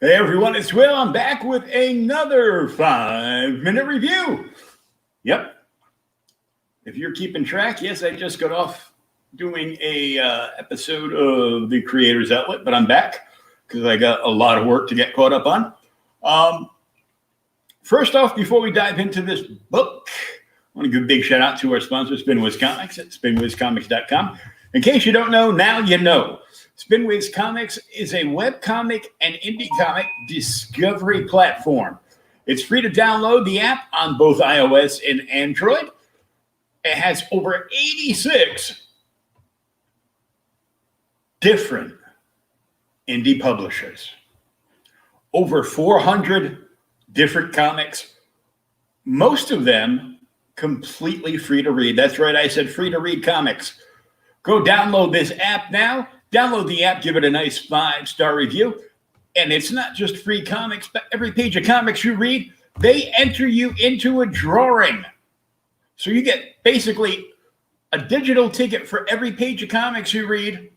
Hey everyone, it's Will. I'm back with another 5-minute review. Yep. If you're keeping track, yes, I just got off doing a episode of the Creators Outlet, but I'm back because I got a lot of work to get caught up on. First off, before we dive into this book, I want to give a big shout out to our sponsor, Spinwiz Comics at spinwizcomics.com. In case you don't know, now you know. Spinwiz Comics is a webcomic and indie comic discovery platform. It's free to download the app on both iOS and Android. It has over 86 different indie publishers, over 400 different comics, most of them completely free to read. That's right, I said free to read comics. Go download this app now. Download the app, give it a nice 5-star review. And it's not just free comics, but every page of comics you read, they enter you into a drawing. So you get basically a digital ticket for every page of comics you read,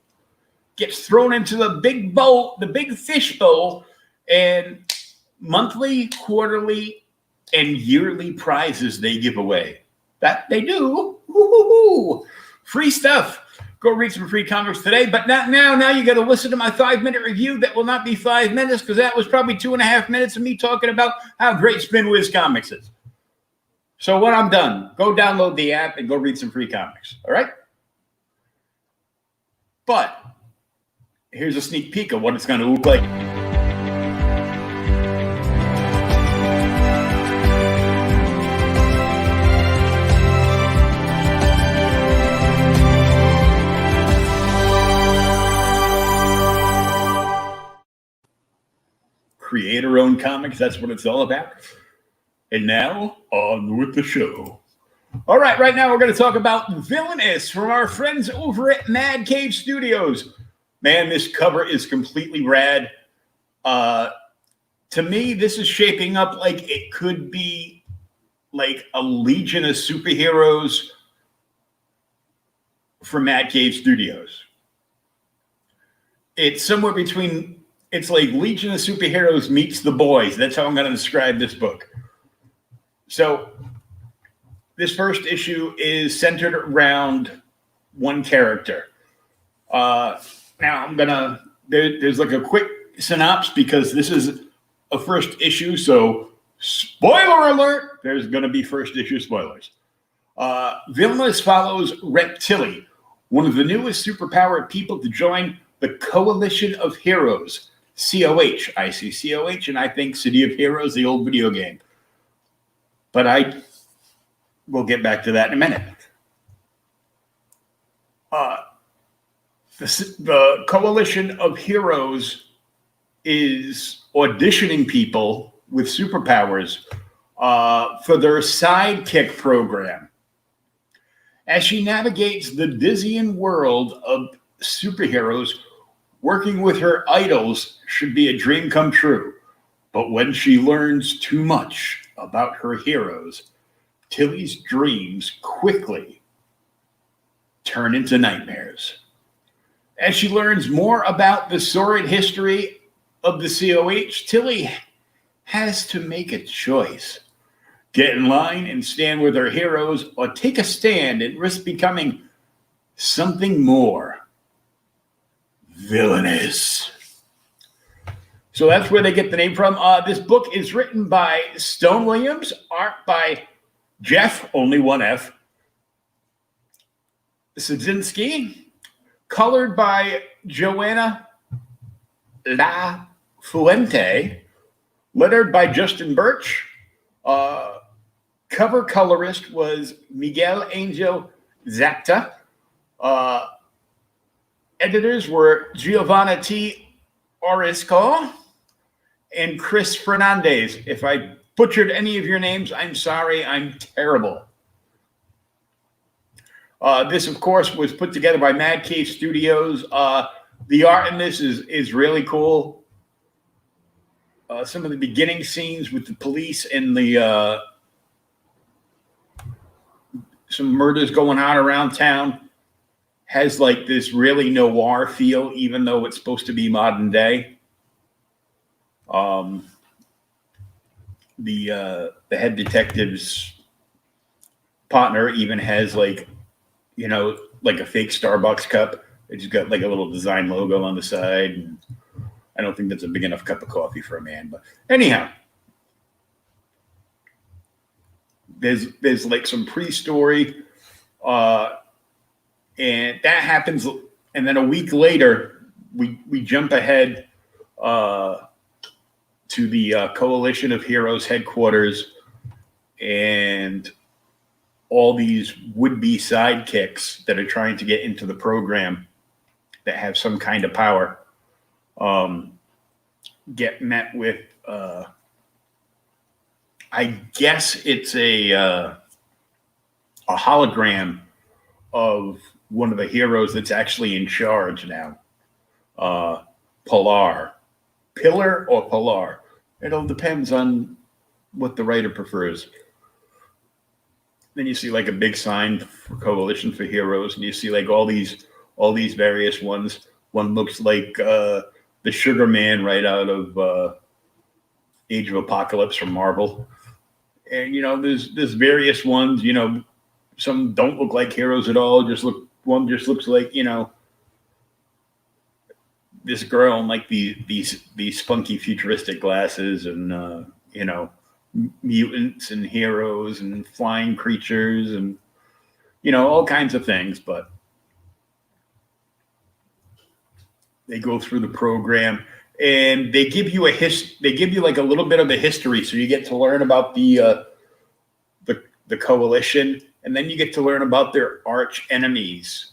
gets thrown into the big bowl, the big fish bowl, and monthly, quarterly, and yearly prizes they give away. That they do. Woo-hoo-hoo. Free stuff. Go read some free comics today, but not now. Now you got to listen to my 5-minute review. That will not be 5 minutes because that was probably 2.5 minutes of me talking about how great Spinwiz Comics is. So when I'm done, go download the app and go read some free comics. All right? But here's a sneak peek of what it's going to look like. Creator-owned comics, that's what it's all about. And now, on with the show. All right, right now we're going to talk about Villainous from our friends over at Mad Cave Studios. Man, this cover is completely rad. To me, this is shaping up like it could be like a legion of superheroes from Mad Cave Studios. It's somewhere between... It's like Legion of Superheroes meets The Boys. That's how I'm going to describe this book. So this first issue is centered around one character. Now I'm going to, there's like a quick synopsis because this is a first issue. So spoiler alert, there's going to be first issue spoilers. Villainous follows Reptili, one of the newest superpowered people to join the Coalition of Heroes. COH. I see COH, and I think City of Heroes, the old video game. But we'll get back to that in a minute. The Coalition of Heroes is auditioning people with superpowers for their sidekick program. As she navigates the dizzying world of superheroes, working with her idols should be a dream come true. But when she learns too much about her heroes, Tilly's dreams quickly turn into nightmares. As she learns more about the sordid history of the COH, Tilly has to make a choice. Get in line and stand with her heroes, or take a stand and risk becoming something more. Villainous. So that's where they get the name from. This book is written by Stone Williams, art by Jeff, only one F, Szynski, colored by Joanna La Fuente, lettered by Justin Birch. Cover colorist was Miguel Angel Zapta. Editors were Giovanna T. Orisco and Chris Fernandez. If I butchered any of your names, I'm sorry. I'm terrible. This, of course, was put together by Mad Cave Studios. The art in this is really cool. Some of the beginning scenes with the police and the some murders going on around town has like this really noir feel, even though it's supposed to be modern day. Um, the head detective's partner even has like, like a fake Starbucks cup. It's got like a little design logo on the side. And I don't think that's a big enough cup of coffee for a man, but anyhow, there's like some pre-story, uh, and that happens, and then a week later, we jump ahead uh, to the Coalition of Heroes headquarters, and all these would-be sidekicks that are trying to get into the program that have some kind of power um, get met with. I guess it's a hologram of one of the heroes that's actually in charge now. Uh, Pilar, Pillar or Pilar. It all depends on what the writer prefers. Then you see like a big sign for Coalition for Heroes, and you see like all these various ones. One looks like the Sugar Man right out of Age of Apocalypse from Marvel, and there's various ones. Some don't look like heroes at all. One just looks like this girl in like these spunky futuristic glasses, and mutants and heroes and flying creatures and all kinds of things. But they go through the program and they give you they give you like a little bit of a history, so you get to learn about the coalition, and then you get to learn about their arch enemies.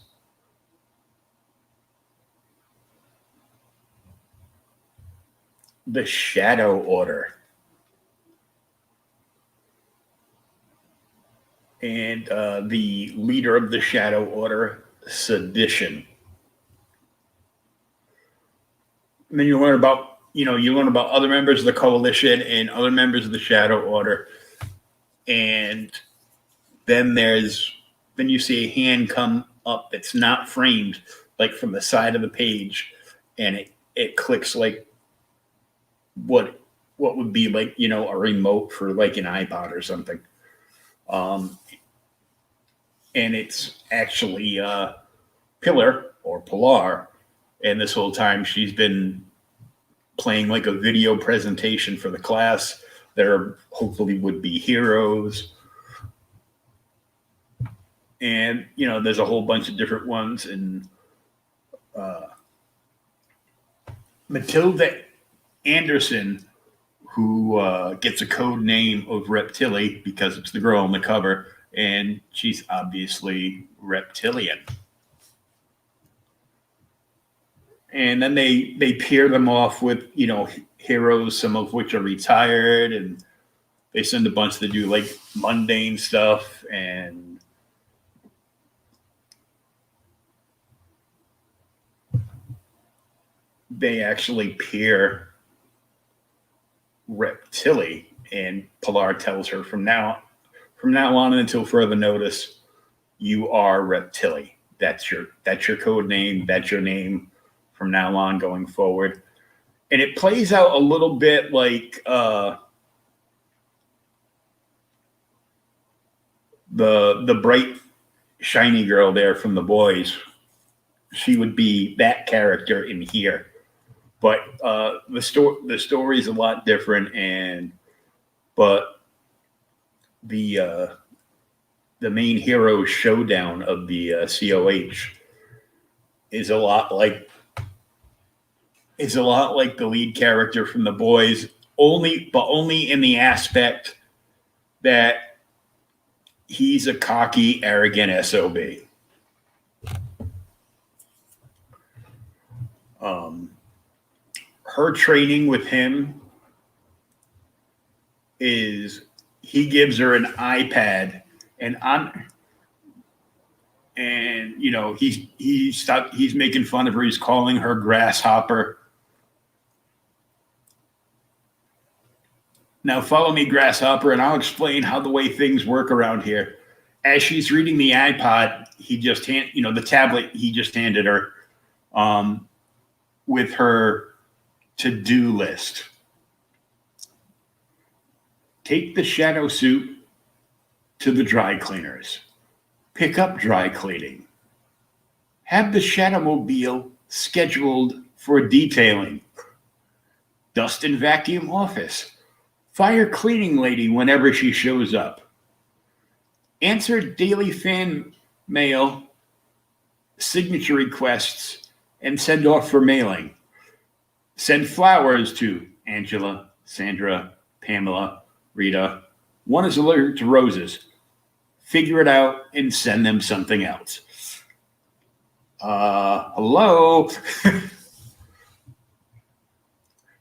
The Shadow Order. And the leader of the Shadow Order, Sedition. And then you learn about other members of the Coalition and other members of the Shadow Order. And then you see a hand come up that's not framed, like from the side of the page, and it clicks like what would be like a remote for like an iPod or something. And it's actually Pillar or Pilar, and this whole time she's been playing like a video presentation for the class that are hopefully would be heroes. And there's a whole bunch of different ones, and Matilda Anderson, who gets a code name of Reptili because it's the girl on the cover, and she's obviously reptilian. And then they pair them off with heroes, some of which are retired, and they send a bunch to do like mundane stuff, and they actually pair Reptili, and Pilar tells her from now on until further notice, you are Reptili. That's your code name. That's your name from now on going forward. And it plays out a little bit like the bright shiny girl there from The Boys. She would be that character in here. But the story is a lot different, but the main hero showdown of the COH is a lot like the lead character from The Boys, only in the aspect that he's a cocky, arrogant SOB. Her training with him is he gives her an iPad, and he's making fun of her. He's calling her grasshopper. Now follow me, grasshopper, and I'll explain how the way things work around here. As she's reading the iPod, the tablet he just handed her, with her to-do list. take the shadow suit to the dry cleaners. Pick up dry cleaning. Have the Shadowmobile scheduled for detailing. Dust and vacuum office. Fire cleaning lady whenever she shows up. Answer daily fan mail, signature requests, and send off for mailing. Send flowers to Angela, Sandra, Pamela, Rita. One is allergic to roses. Figure it out and send them something else. Hello.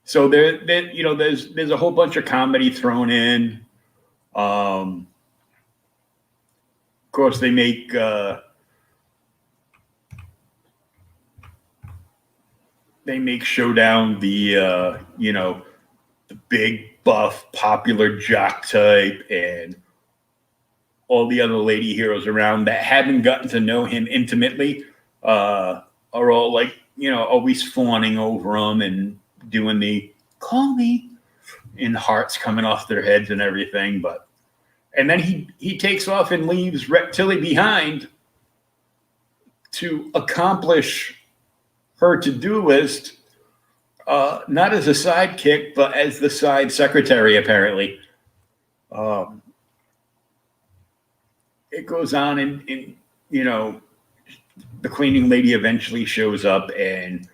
So there's a whole bunch of comedy thrown in. Of course, they make Showdown the big buff popular jock type, and all the other lady heroes around that haven't gotten to know him intimately are all like, always fawning over him and doing the call me and hearts coming off their heads and everything. And then he takes off and leaves Reptilia behind to accomplish her to-do list, not as a sidekick, but as the side secretary, apparently. It goes on, and the cleaning lady eventually shows up, and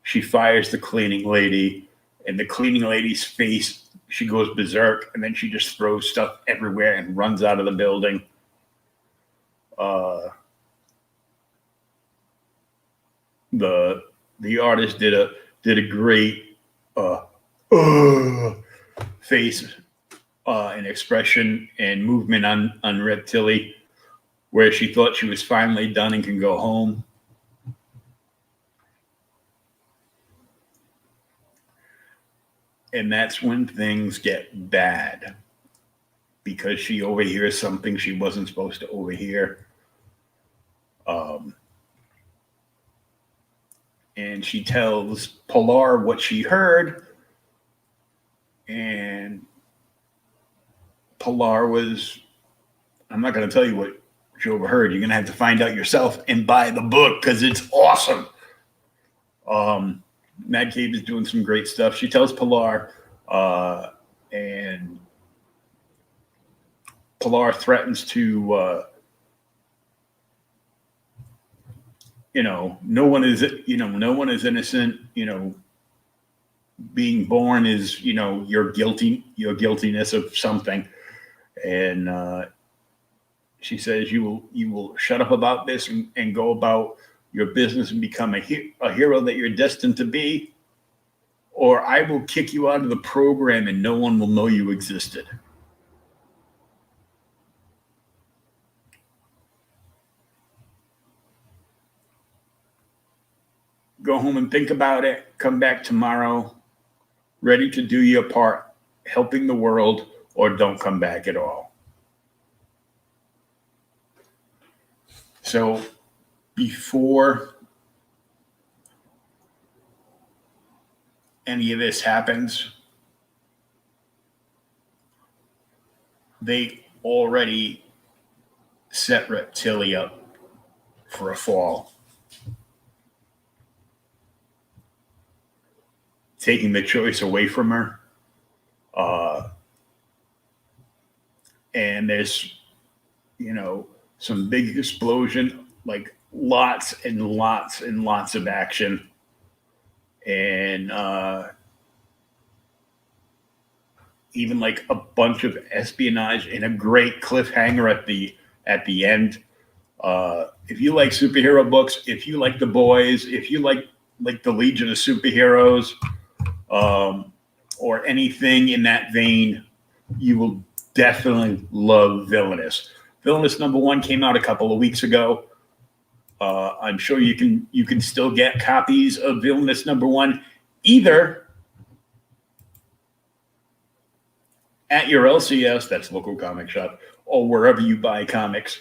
she fires the cleaning lady, and the cleaning lady's face, she goes berserk, and then she just throws stuff everywhere and runs out of the building. The artist did a great face and expression and movement on Reptilia, where she thought she was finally done and can go home. And that's when things get bad, because she overhears something she wasn't supposed to overhear. And she tells Pilar what she heard. And Pilar was, I'm not going to tell you what she overheard. You're going to have to find out yourself and buy the book, because it's awesome. Mad Cave is doing some great stuff. She tells Pilar, and Pilar threatens to, no one is innocent. Being born is, your guiltiness of something. And she says, you will shut up about this and go about your business and become a hero that you're destined to be, or I will kick you out of the program and no one will know you existed. Go home and think about it. Come back tomorrow, ready to do your part, helping the world, or don't come back at all. So before any of this happens, they already set Reptilia up for a fall, taking the choice away from her. And there's, some big explosion, like lots and lots and lots of action. And even like a bunch of espionage and a great cliffhanger at the end. If you like superhero books, if you like The Boys, if you like the Legion of Superheroes, or anything in that vein, you will definitely love Villainous. Villainous #1 came out a couple of weeks ago. I'm sure you can still get copies of Villainous #1 either at your LCS, that's local comic shop, or wherever you buy comics.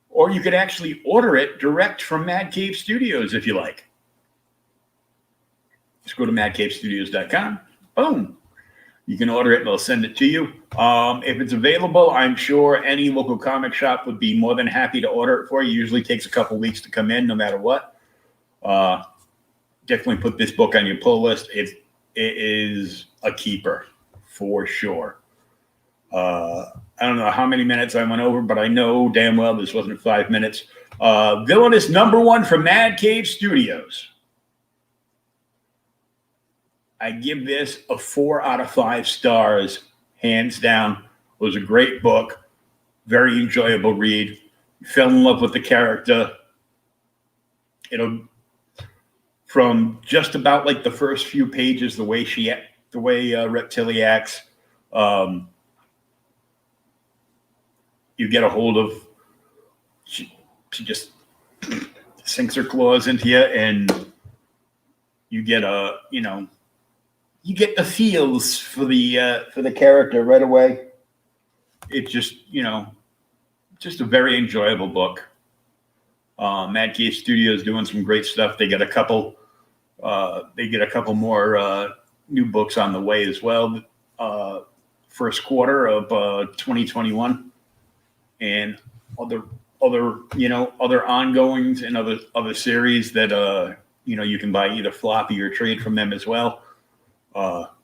Or you could actually order it direct from Mad Cave Studios if you like. Just go to madcavestudios.com. Boom. You can order it and they'll send it to you. If it's available, I'm sure any local comic shop would be more than happy to order it for you. Usually takes a couple weeks to come in, no matter what. Definitely put this book on your pull list. It is a keeper for sure. I don't know how many minutes I went over, but I know damn well this wasn't 5 minutes. Villainous #1 from Mad Cave Studios. I give this a 4 out of 5 stars, hands down. It was a great book, very enjoyable read. Fell in love with the character. From just about like the first few pages, the way Reptilia acts, you get a hold of. She just sinks her claws into you, and you get you get the feels for the character right away. It just just a very enjoyable book. Mad Cave Studios doing some great stuff. They get a couple more new books on the way as well. First quarter of 2021, and other ongoings and other series that you can buy either floppy or trade from them as well.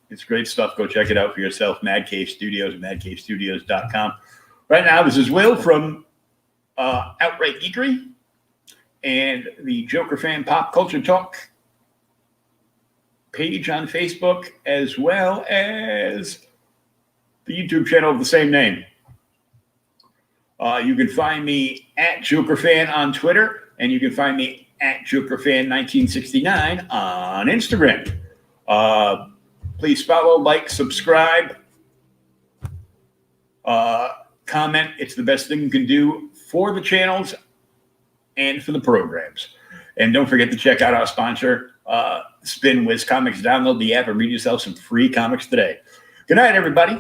It's great stuff. Go check it out for yourself. Mad Cave Studios, madcavestudios.com. Right now, this is Will from Outright Geekery and the Joker Fan Pop Culture Talk page on Facebook, as well as the YouTube channel of the same name. You can find me at JokerFan on Twitter, and you can find me at JokerFan1969 on Instagram. Please follow, like, subscribe, comment. It's the best thing you can do for the channels and for the programs. And don't forget to check out our sponsor, Spin Wiz Comics. Download the app and read yourself some free comics today. Good night, everybody.